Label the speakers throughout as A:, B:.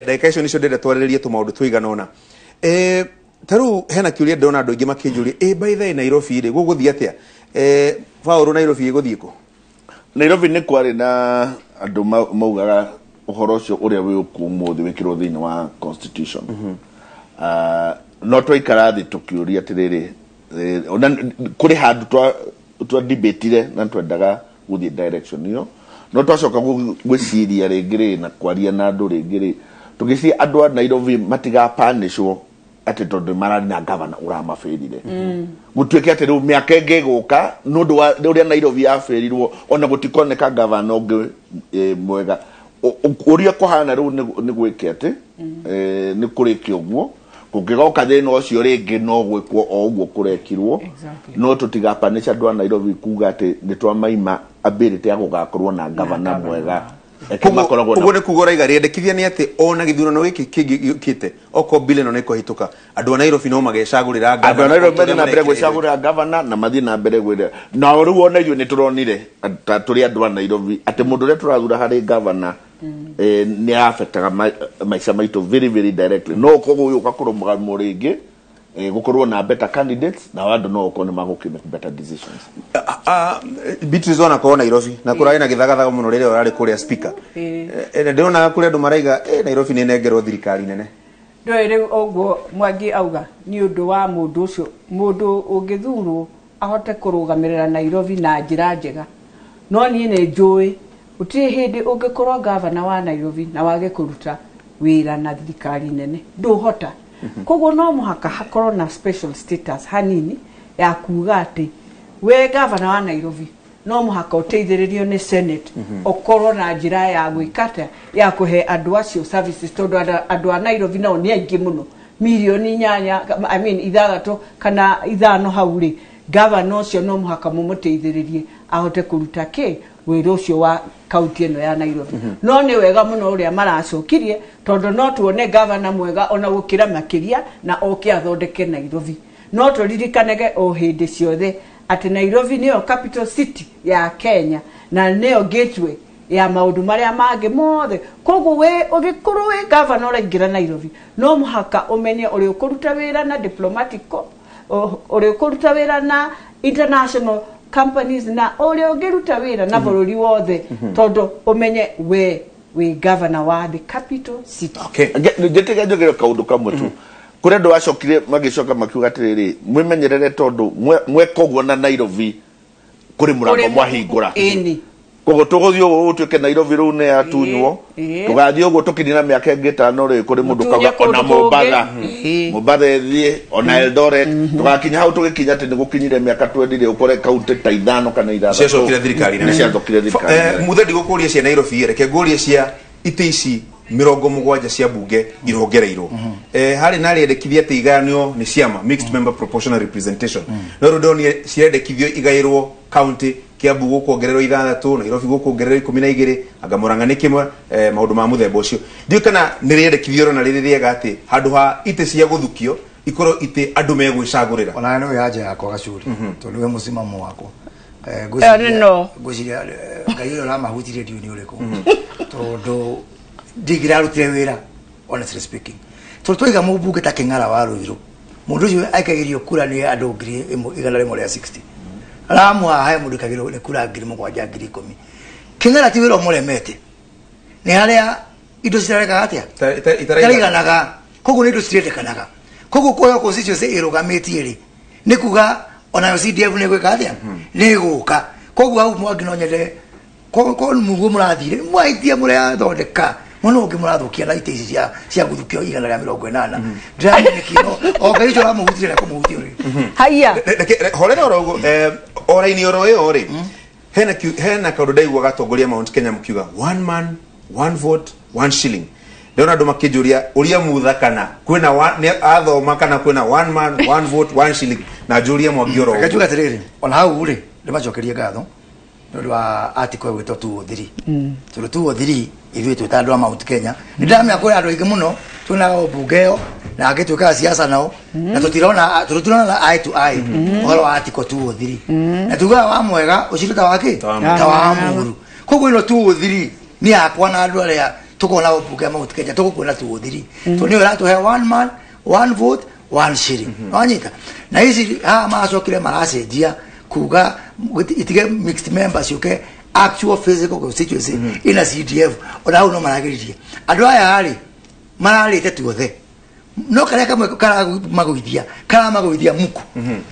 A: Ndagĩka icio nicio ndĩrenda twarĩrĩrie tũmaũndũ tũigana ũna. Tarĩu hena kĩũria ndĩrona andũ aingĩ makĩnjũria, by the way Nairobi rĩ gũgũthiĩ atĩa? Paul Nairobi ĩgũthiĩ kũ?
B: Nairobi nĩ kwarĩ na andũ maugaga ũhoro ũcio ũrĩa wĩ ũmũthĩ wĩkĩrwo thĩinĩ wa constitution. No twaikara thĩ tũkĩũria atĩrĩrĩ, kũrĩ handũ twa debateire na twendaga gũthiĩ direction ĩyo, no twacoka gwĩciria rĩngĩ rĩ na kwaria na andũ rĩngĩ rĩ, tũgĩciria andũ a Nairobi matigapanishwo atĩ tondũ mararĩ na gavana ũramabĩrire. Gũtuĩke atĩ rĩu mĩaka ĩngĩ ĩgũka nũndũ wa ũrĩa Nairobi yabĩrirwo ona gũtikoneka gavana ũngĩ mwega. Ũrĩa kũhana rĩu nĩ gwĩke atĩ nĩ kũrĩkia ũguo, kũngĩgoka thĩna ũcio rĩngĩ no gwĩkwo o ũguo kũrekirwo, no tũtigapanisha andũ a Nairobi kuga atĩ nĩ twamaima ability ya gũgakorwo na gavana mwega.
A: Ũguo nĩ kuga ũraiga rĩendekithia nĩ atĩ ona gĩthurano gĩkĩ kĩngĩũkĩte oko bile no kũhĩtũka andũ a Nairobi no magecagũrĩra gavana. Andũ a Nairobi mathiĩ na mbere gwĩcagũrĩra gavana na mathiĩ na mbere gwĩra. Na rĩu ona ithuĩ nĩ tũronire tũrĩ andũ a Nairobi atĩ mũndũ ũrĩa tũrathura harĩ gavana nĩ afectaga maica maitũ very very directly. No koguo ũka kũrũmũgamwo rĩngĩ gũkorwo na better candidates na andũ no ũkorwo nĩ magũkĩmake better decisions. Beatrice ona korwo Nairobi na kũrarĩ na gĩthagathaga mũno rĩrĩa ũrarĩ kũrĩa speaker. Ndĩrona kũrĩ andũ maraiga Nairobi nĩ nengerwo thirikari nene.
C: Ndoĩ rĩu ũguo Mwangi auga nĩ ũndũ wa mũndũ ũcio, mũndũ ũngĩthurwo ahote kũrũgamĩrĩra Nairobi na njĩra njega. No niĩ nĩ njũĩ gũtirĩ hĩndĩ ũngĩkorwo gavana wa Nairobi na wage kũruta wĩra na thirikari nene ndũhota. Koguo no mũhaka hakorwo na special status hanini ya kuga atĩ we gavana wa Nairobi no mũhaka ũteithĩrĩrio nĩ Senate ũkorwo na njĩra ya gwĩkata ya kũhe andũ acio services, tondũ andũ a Nairobi nao nĩ aingĩ mũno, milioni 8 ithathatũ kana ithano hau rĩ, gavana ũcio no mũhaka mũmũteithĩrĩrie ahote kũruta wĩra ũcio wa kaunti ĩno ya Nairobi. No nĩ wega mũno ũrĩa maracokirie tondũ no tuone gavana mwega ona gũkĩra makĩria na oke athondeke Nairobi. No tũririkanage o hĩndĩ ciothe atĩ Nairobi nĩyo capital city ya Kenya na nĩyo gateway ya maũndũ marĩa mangĩ mothe. Koguo we ũgĩkorwo we gavana ũraingĩra Nairobi no mũhaka ũmenye ũrĩa ũkũruta wĩra na diplomatic, ũrĩa ũkũruta wĩra na international companies na ũrĩa ũngĩruta wĩra na bũrũri wothe tondũ ũmenye we gavana wa the capital city.
B: Njĩtĩka njogere kaũndũ kamwe tu. Kũrĩ andũ acokire magĩcoka makiuga atĩrĩrĩ, mwĩmenyerere tondũ mweka ũguo na Nairobi kũrĩ mũrango mwahingũra. Koguo tũgũthiĩ ũguo ũtuĩke Nairobi rĩu nĩ yatunywo, tũgathiĩ ũguo tũkinina mĩaka ĩngĩ 5 rĩ kũrĩ mũndũ kauga ona Mombatha ĩthiĩ ona Eldoret, tũgakinya hau tũgĩkinya atĩ nĩ gũkinyire mĩaka 20 rĩ ũkore kaunti ta 5 kana 6
A: ciacokire thirikari nene.
B: Ciacokire thirikari.
A: Muthe ndigũkũria cia Nairobi reke ngũrie cia itĩ ici 70 cia bunge irongereirwo. Harĩ na rĩendekithia atĩ igayanio nĩ ciama mixed member proportional representation. No rĩu ndonire ciendekithio igaĩrwo county Kiambu gũkuongererwo 6, Nairobi gũkuongererwo 12, anga Murang'a nĩ kĩmwe, maũndũ ma mũthemba ũcio. Ndiũ kana nĩ rĩendekithio na rĩrĩ rĩega atĩ handũ ha itĩ cia gũthukio ikorwo itĩ andũ megwĩcagũrĩra.
D: Ona nĩ yaje yakwa gacuri tondũ we mũsimamo wako. Ngũciria Ngai ũrĩa ũramahutirie ndiũ nĩ ũrĩkũ tondũ ndigirarutire wĩra honestly speaking. Tondũ twiga mũmbunge ta Kĩng'ara wa Rũirũ, mũndũ ũcio aikagĩrio kura nĩ andũ 160. Ramwa haya mũndũ kagĩrwo nĩ kura 7,010. Kĩng'ara ti wĩra mũremete. Nĩ harĩa indo cirareka atĩa itariganaga, koguo nĩ indo cirendekanaga. Koguo kuoya constituency ĩrũgamĩtie rĩ nĩ kuga ona CDF nĩ gwĩka atĩa nĩ gũka. Koguo hau Mwangi no nyende koguo muguo mũrathire mwaitia mũrĩa thondeka mũno ũngĩ mũrathũkia na itĩ ici cia gũthukio 180. Ndĩramenya kino o Ngai ũcio aramũhutire na kũmũhutia rĩ.
C: Haya
A: horera oro ũguo oraini oro ĩyo rĩ hena kaũndũ ndaiguaga atongoria Mount Kenya mũkiuga 1 man 1 vote 1 shilling. Ndĩrona andũ makĩnjũria ũria mutha kana kwĩna athoma kana kwĩna 1 man 1 vote 1 shilling na njũria Mwangi oro.
D: Ngajuga atĩrĩrĩ ona hau rĩ ndĩmacokerie ngatho nĩ wa article ĩgwĩtwo 203. Tondũ 203 ithuĩ twĩta andũ a Mount Kenya nĩ ndamenya kũrĩ andũ aingĩ mũno twĩna mbunge ĩyo na agĩtuĩka siasa nao na tũtirona eye to eye ũhoro wa article 203 na tugaga wa mwega ũcirĩta wake ta wa mũru. Koguo ĩno 203 nĩ yakwa na andũ arĩa tukona ubuke mautikeja tukukuna tuodhiri tuni wala to have one man one vote one shilling wanyita na hizi maso kile marase dia kuga itige mixed members yuke actual physical constituency in a CDF ona uno marakĩrithio andũ aya harĩ mararĩte tuothe no kare kama kara magoithia muku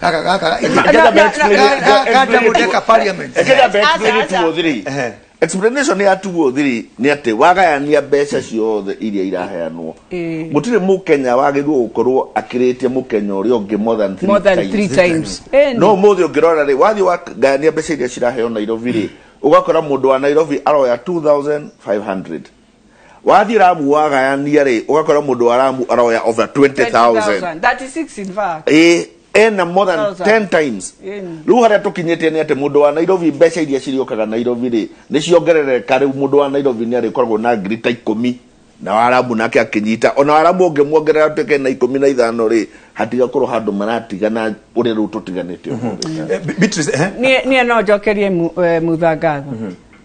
D: kaka parliament
B: explanation ya tuothiri ni ati wagayania mbeca ciothe iria iraheanwo gutire mukenya wagithwo gukorwo akiritie mukenya uri ungi more than 3 times no muthi ungirora ri wathi wagayania mbeca iria ciraheo Nairobi ri ugakora mundu wa Nairobi aroya 2500 wathi Ramu wagayania ri ugakora mundu wa Ramu aroya over 20000
C: 36 in fact
B: ena more than 10 times riu haria tukinyete ni ati mundu wa Nairobi mbeca iria ciriokaga Nairobi ri ni ciongerereka riu mundu wa Nairobi ni arikoragwo na ngiri ta 10 na Warabu nake akinyita ona Warabu ungimuongerera tuke na 15 ri hatigakorwo handu maratigana uri riu tutiganite
C: Beatrice ni no jokerie muthangatho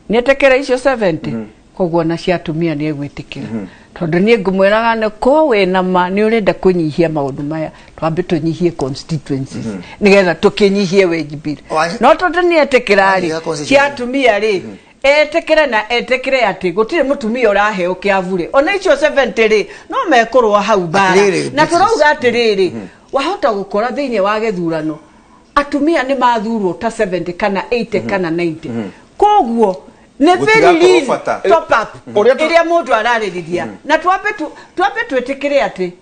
C: ni etekera icio 70 koguo na ciatumia ni egwitikira tondu ni ngumwiraga ne ko wena ma ni urenda kunyihia maundu maya twambe tunyihie constituencies nigetha tukinyihie wage bill no tondu ni etekirari ciatumia ri etekere na etekere ati gutire mutumia uraheo kiavure ona icio 70 ri no mekorwo hau bara na turauga atiriri wahota gukora thiine wa gethurano atumia ni mathurwo ta 70 kana 80 kana 90 koguo ne very top up iria mundu araririria na twambe twetekere ati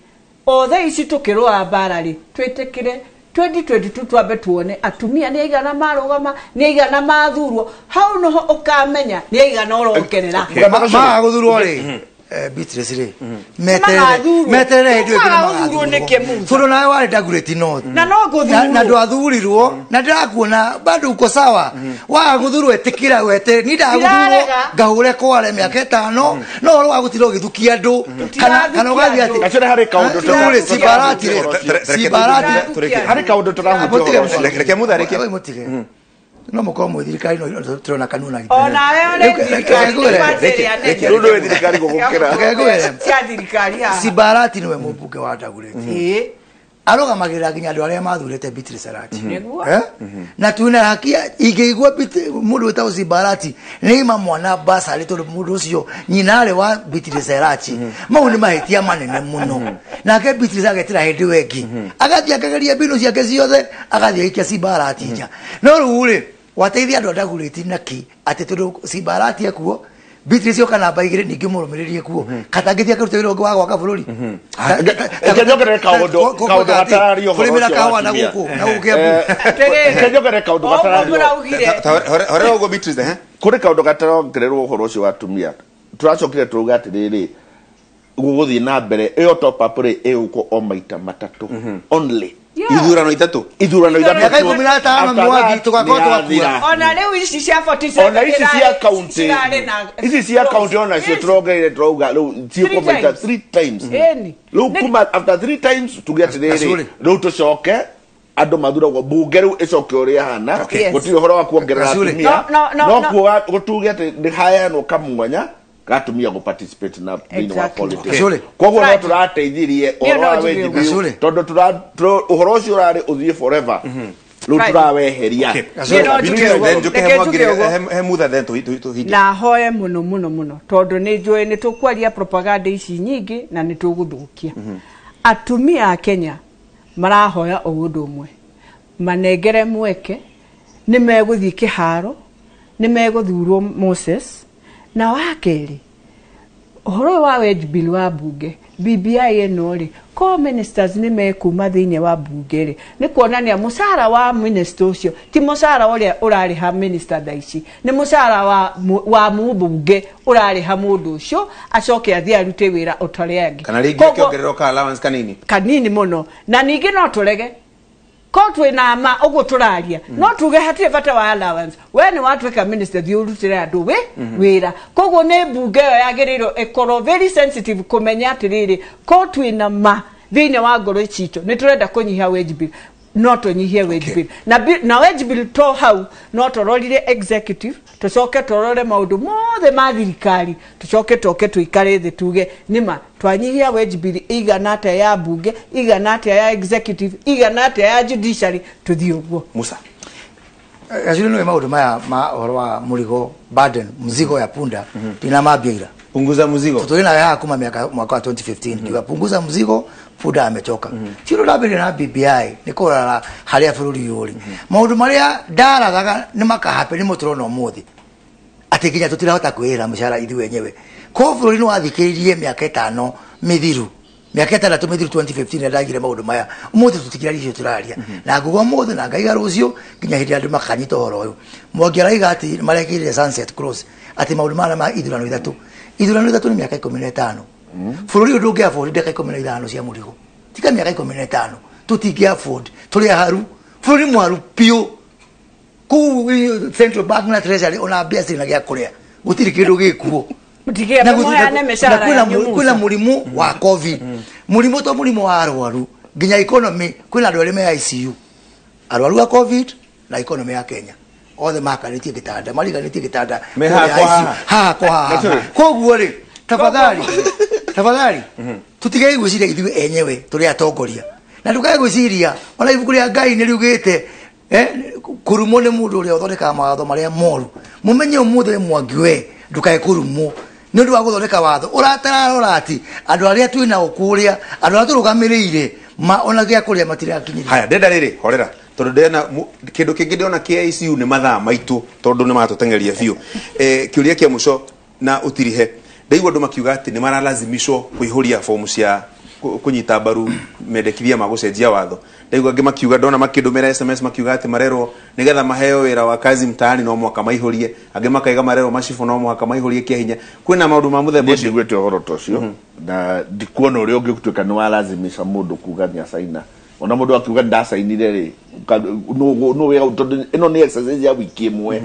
C: othe ici tukirwa bara ri twetekere 2022 twambe tuone atumia ni aigana marugama ni aigana mathurwo hau noho ukamenya ni aigana urongerera
D: maguthurwo ri Beatrice ri metere ndio kile turu nawe wale dagureti north
C: na no guthurwo
D: na ndo athurirwo na ndakuona bado uko sawa wa guthurwo etikira wete ni ndaguthurwo ngahure kware miaka 5 no ro agutiro githukia andu kana ugathi ati
B: gacere hari kaundu
D: turi sibarati
B: hari kaundu turahutia
A: reke mutharike
D: no mukoro muthirikari no turona kanuna
C: gite ona
B: rundo thirikari gukira
C: cia thirikari ha
D: sibarati niwe mumbuke wa Dagoretti arogamagirira nginya andu aria mathurete Beatrice Arati na tuna haki ingeigwa mundu wetao sibarati ni mwana basari tondu mundu ucio nyinare wa Beatrice Arati mau ni mahitia manene muno nake Beatrice agetira hindi wengi agathia akageria bino ciake ciothe agathia ikia sibarati nja no ruri wateithia andu Dagoretti naki ati tondu sibarati akuo Beatrice yokana baigire ningi murumiririe kuo katangithia karute wiro wa gwaka bururi
B: kanyogere kaundu gatarario
D: kurimira kawa na guku na ugebu
B: kanyogere kaundu gatarario
A: hore ugo Beatrice
B: kuri kaundu gatarongererwo uhoro ucio watumia turacokire turuga atiriri guguthii na mbere iyo top up ri iguko o maita matatu only
A: ithurano itatu
D: miaka 15 Mwangi tugakorwo twakua
C: ona riu ici cia 47
B: ona ici cia county ona cio turongeire turauga riu ciuko maita 3 times riu kuma after 3 times tugiatiriri riu tucoke andu mathuragwo bunge riu icoke uria hana gutiri horo wa kuongerera atumia no kuga gutuge ati ni hayanwo kamwanya gatumia go participate na thini wa politics koguo no turateithirie oro wa wendi tondu uhoro ucio urari uthie forever riu turaweheria
C: na hoye muno tondu ni njui ni tukwaria propaganda ici nyingi na ni tuguthukia atumia a Kenya marahoya ugundu umwe manengere mweke ni meguthii kiharo ni meguthurwo Moses na wakeri horo wa wage bill wa bunge BBI enori ko ministers ni mekuma thiine wa bunge ri ni kuonania musara wa minister ucio ti musara uria urari ha minister daici ni musara wa mubunge urari ha mundu ucio acoke athia rute wira utoriangi
A: kana ringi kiongereroka allowance kanini
C: muno na ningi no turege ko twina ma ugo turaria no tuge hatie bata wa allowance we ni watweka minister thiurutire andu wira koguo ne bunge yo yagiriro ekoro very sensitive kumenya atiriri ko twina ma thiine wa ngoro cito ni turenda kunyihia wage bill no tũnyihie wage bill na wage bill to hau no tũrorire executive tũcoke tũrore maũndũ mothe ma thirikari tũcoke tũke tũikare thĩ tuge nĩma twanyihia wage bill igana atĩa ya bunge igana atĩa ya executive igana atĩa ya judiciary tũthiĩ ũguo.
A: Musa
D: Azuri no maũndũ maya ma ũhoro wa mũrigo burden mzigo ya punda tunamambia ila
A: punguza mzigo
D: tutolina ya kuma mwaka wa 2015 kiwa punguza mzigo punda amechoka tiro labiri na BBI nikora haria bururi yuri maundu maria ndaraga ni makahape ni muturo no muthi atikinya tutirahota kwira mshara ithu wenyewe ko bururi no athikiririe miaka 5 mithiru miaka 3 mithiru 2015 ndagire maundu maya muthi tutikirarie turaria na ngugo muthi na ngaiga rucio nginya hindi andu makanyita horo uyu Mwangi araiga ati marekĩrithio sunset cross ati maundu mara ma ithurano ithatu ni miaka 15 bururi undu ungi afford ndeka 15 cia murigo tika miaka 15 tutingi afford tuli haru bururi mwaru pio ku central bank na treasury ona biasi na gya kuria gutiri kindu gikuo
C: na
D: kuna murimu wa covid murimu to murimu wa arwaru nginya economy kuna andu arime ICU arwaru wa covid na economy ya Kenya othe makanitie gitanda mariganitie gitanda koguo ri tafadhali tutige gwiciria ithuĩ enyewe turi atongoria na ndukae gwiciria ona ibuku ria Ngai ni riugite kurumo ni mundu uria uthondeka mawatho maria moru mumenye umuthe Mwangi we ndukae kurumo ni undu wa guthondeka watho uratararora ati andu aria twina ukuria andu aria turugamiriire ma ona gya kuria matirakinyira
A: haya ndenda riri horera tondu ndena kindu kingi ndiona KICU ni mathaa maitu tondu ni matutengeria biu kiuria kia muco na utirihe ndaigua andu makiuga ati ni maralazimishwo kuihuria fomu cia kunyita mbaru mendekithia ma gucenjia watho ndaigua angi makiuga ndona makindumira SMS makiuga ati marerwo nigetha maheo wira wa kazi mtaani no mwaka maihurie angi makaiga marerwo macifu no mwaka maihurie kia hinya kwina maundu ma muthemba ucio
B: gwete horo tocio na ndikuona uria ungi gutuika ni walazimisha mundu kuga ni asaina ona mundu akiuga ndasainire ri no wega tondu ino ni exercise ya wiki imwe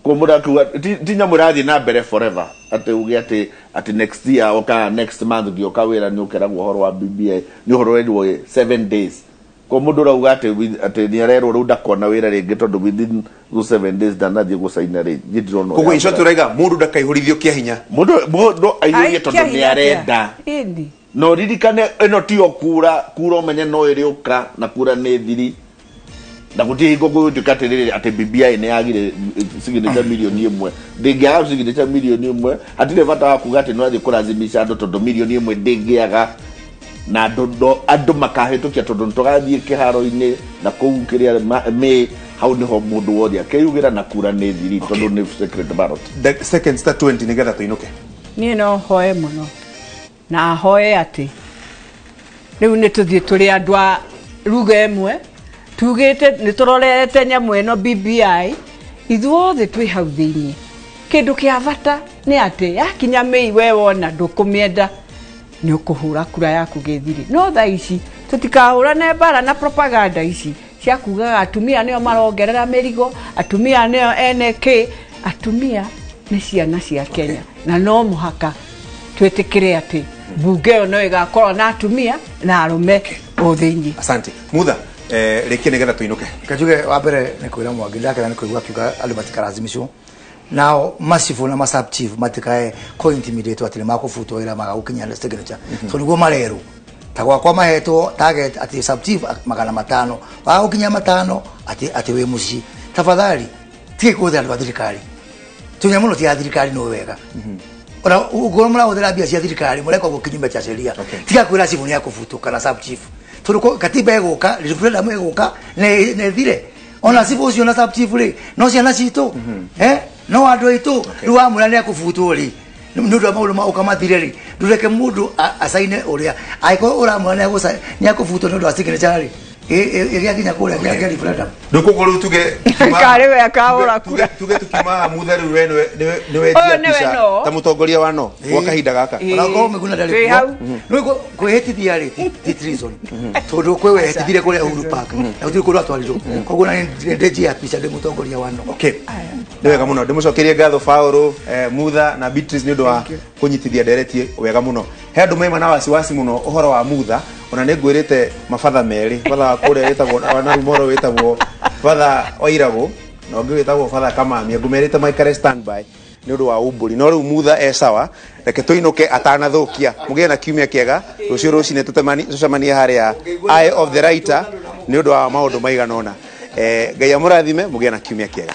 B: ko mundu akiuga tinya murathi na mbere forever ati ugi ati next year oka next month gioka wira ni ukeragwo horo wa BBI ni horo wendi 7 days ko mundu rauga ati ni arero ru ndakona wira ringi tondu within 7 days ndanathie gusaina ri ndirona
A: koguo ico turaiga mundu ndakaihurithio kia hinya
B: mundu aiyuge tondu ni arenda no ririkane eno tio kura umenye no iriuka na kura ni thiri na gutie gogo tukatirire ati BBI ni agire signature milioni imwe ndingiaga signature milioni imwe atire bata wa kuga ati no athi kurazimisha andu tondu milioni imwe ndingiaga na andu makahitukia tondu tugathie kiharo-ini na kuu kiria me hau niho mundu wothe akeyugira na kura ni thiri tondu ni secret ballot
A: the second star 20 nigetha tuinuke
C: ni no hoe muno na hoe ati riu ni tuthie turi andu a ruga imwe tugite ni turorete nyamu eno BBI ithuothe twi hau thiini kindu kia bata ni ati yakinya mei we wona ndukumienda ni ukuhura kura yaku githiri no tha ici tutikahurane bara na propaganda ici cia kugaga atumia nio marongerera merigo atumia nio NK atumia ni ciana cia Kenya na no muhaka twetikire ati bunge no igakorwo na atumia na arume othinyi.
A: Asante Mutha reke nigetha tuinuke
D: kajuge wa mbere ni kwira Mwangi ndake na kuigua kiuga andu matikarazimisho nao massive na masub chief matikae ko intimidate atire makufutwa wira magagukinya na signature so niguo marero tagwa kwa mahetwo target ati sub chief 500 wagukinya 5 ati we muci tafadhali tike kuthira andu thirikari tunyamuno ti thirikari no wega ora ugoromra uthira bia cia thirikari mureko gukinyima cha sheria tika kwira chief ni akufutwa kana sub chief turuko katiba eguka referendum eguka ne thire ona sibo ucio na sub chief ri no ciana citu no andu aitu ruwa murane akufutwo ri ndu wa maulu ma ukamathire ri ndureke mundu asaine uria aiko ura murane agusa ni akufutwo ndu asikire chari iria kinya kuria kia referendum
A: ndukuguru tuge
C: kare we akaura kura
A: tuge tukima mutheru we niwe tia ta mutongoria wa no kwa kahinda gaka
D: ona ko meguna ndari no kwehitithia ri ti treason tondu kwewe hetithire kuria Uhuru Park na utiri kuria atwarirwo koguo na ndeji ya picha ndi mutongoria wa no
A: okay wega muno ndimucokerie ngatho Paulo Mutha na Beatrice ni undu wa kunyitithia ndereti wega muno he andu mema na wasiwasi muno uhoro wa Mutha ona nĩ ngwĩrĩte mabatha merĩ batha kũrĩa wĩtagwo na rumoro wĩtagwo batha Wairagũ na ũngĩ wĩtagwo batha Kamamia ngũmerĩte maikare standby nĩ ũndũ wa umbũri no rĩu mutha sawa reke tũinũke atanathũkia mũgĩe na kiumia kĩega rũciũ rũcinĩ tũcemanie harĩa Eye of the Writer nĩ ũndũ wa maũndũ maigana ũna Ngai amũrathime mũgĩe na kiumia kĩega